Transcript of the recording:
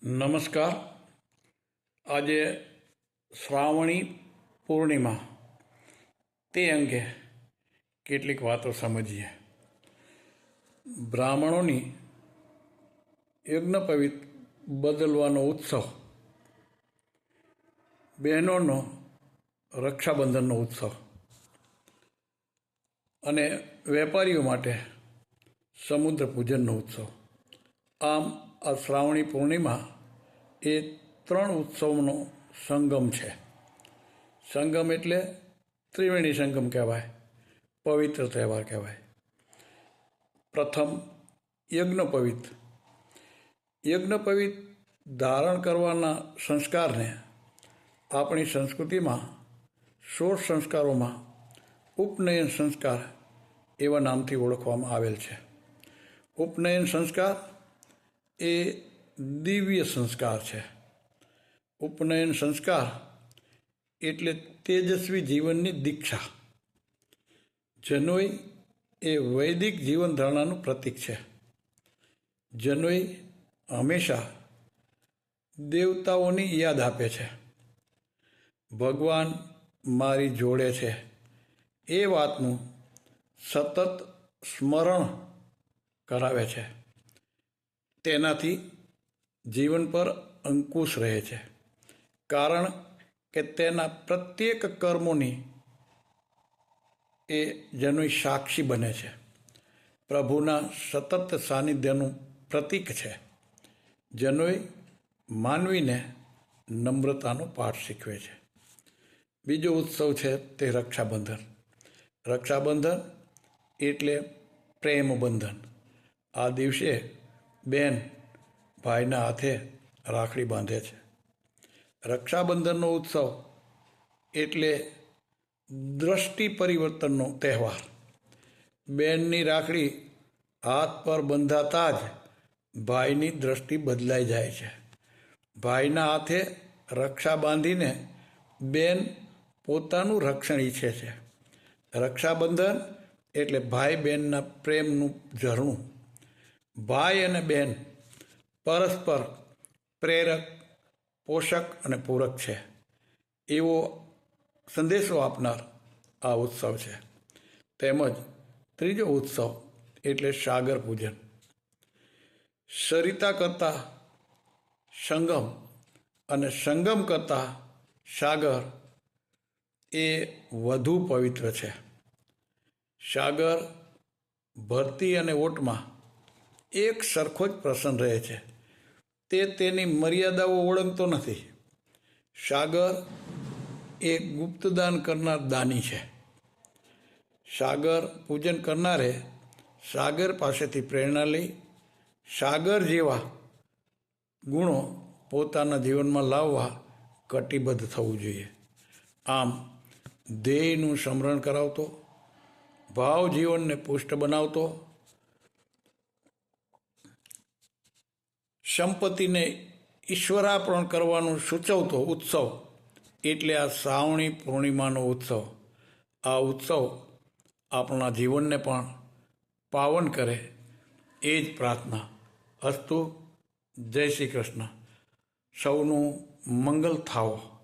નમસ્કાર. આજે શ્રાવણી પૂર્ણિમા તે અંગે કેટલીક વાતો સમજીએ. બ્રાહ્મણોની યજ્ઞોપવિત બદલવાનો ઉત્સવ, બહેનોનો રક્ષાબંધનનો ઉત્સવ અને વેપારીઓ માટે સમુદ્ર પૂજનનો ઉત્સવ. આમ આ શ્રાવણી પૂર્ણિમા એ ત્રણ ઉત્સવનો સંગમ છે. સંગમ એટલે ત્રિવેણી સંગમ કહેવાય, પવિત્ર તહેવાર કહેવાય. પ્રથમ યજ્ઞોપવિત. યજ્ઞોપવિત ધારણ કરવાના સંસ્કારને આપણી સંસ્કૃતિમાં 16 સંસ્કારોમાં ઉપનયન સંસ્કાર એવા નામથી ઓળખવામાં આવેલ છે. ઉપનયન સંસ્કાર એ દિવ્ય સંસ્કાર છે. ઉપનયન સંસ્કાર એટલે તેજસ્વી જીવનની દીક્ષા. જનોઈ એ વૈદિક જીવન ધારણાનું પ્રતીક છે. જનોઈ હંમેશા દેવતાઓની યાદ આપે છે. ભગવાન મારી જોડે છે એ વાતનું સતત સ્મરણ કરાવે છે. તેનાથી જીવન પર અંકુશ રહે છે, કારણ કે તેના પ્રત્યેક કર્મોની એ જનોઈ સાક્ષી બને છે. પ્રભુના સતત સાનિધ્યનું પ્રતીક છે. જનોઈ માનવીને નમ્રતાનો પાઠ શીખવે છે. બીજો ઉત્સવ છે તે રક્ષાબંધન. રક્ષાબંધન એટલે પ્રેમ બંધન. આ દિવસે બેન ભાઈના હાથે રાખડી બાંધે છે. રક્ષાબંધનનો ઉત્સવ એટલે દ્રષ્ટિ પરિવર્તનનો તહેવાર. બેનની રાખડી હાથ પર બંધાતા જ ભાઈની દ્રષ્ટિ બદલાઈ જાય છે. ભાઈના હાથે રક્ષા બાંધીને બેન પોતાનું રક્ષણ ઈચ્છે છે. રક્ષાબંધન એટલે ભાઈ બહેનના પ્રેમનું ઝરણું. ભાઈ અને બહેન પરસ્પર પ્રેરક, પોષક અને પૂરક છે એવો સંદેશો આપનાર આ ઉત્સવ છે. તેમજ ત્રીજો ઉત્સવ એટલે સાગર પૂજન. સરિતા કરતાં સંગમ અને સંગમ કરતાં સાગર એ વધુ પવિત્ર છે. સાગર ભરતી અને ઓટમાં એક સરખો જ પ્રસન્ન રહે છે. તે તેની મર્યાદાઓ ઓળંગતો નથી. સાગર એ ગુપ્તદાન કરનાર દાની છે. સાગર પૂજન કરનારે સાગર પાસેથી પ્રેરણા લઈ સાગર જેવા ગુણો પોતાના જીવનમાં લાવવા કટિબદ્ધ થવું જોઈએ. આમ ધ્યેયનું સ્મરણ કરાવતો, ભાવ જીવનને પુષ્ટ બનાવતો, સંપત્તિને ઈશ્વરાર્પણ કરવાનું સૂચવતો ઉત્સવ એટલે આ શ્રાવણી પૂર્ણિમાનો ઉત્સવ. આ ઉત્સવ આપણા જીવનને પણ પાવન કરે એ જ પ્રાર્થના. અસ્તુ. જય શ્રી કૃષ્ણ. સૌનું મંગલ થાઓ.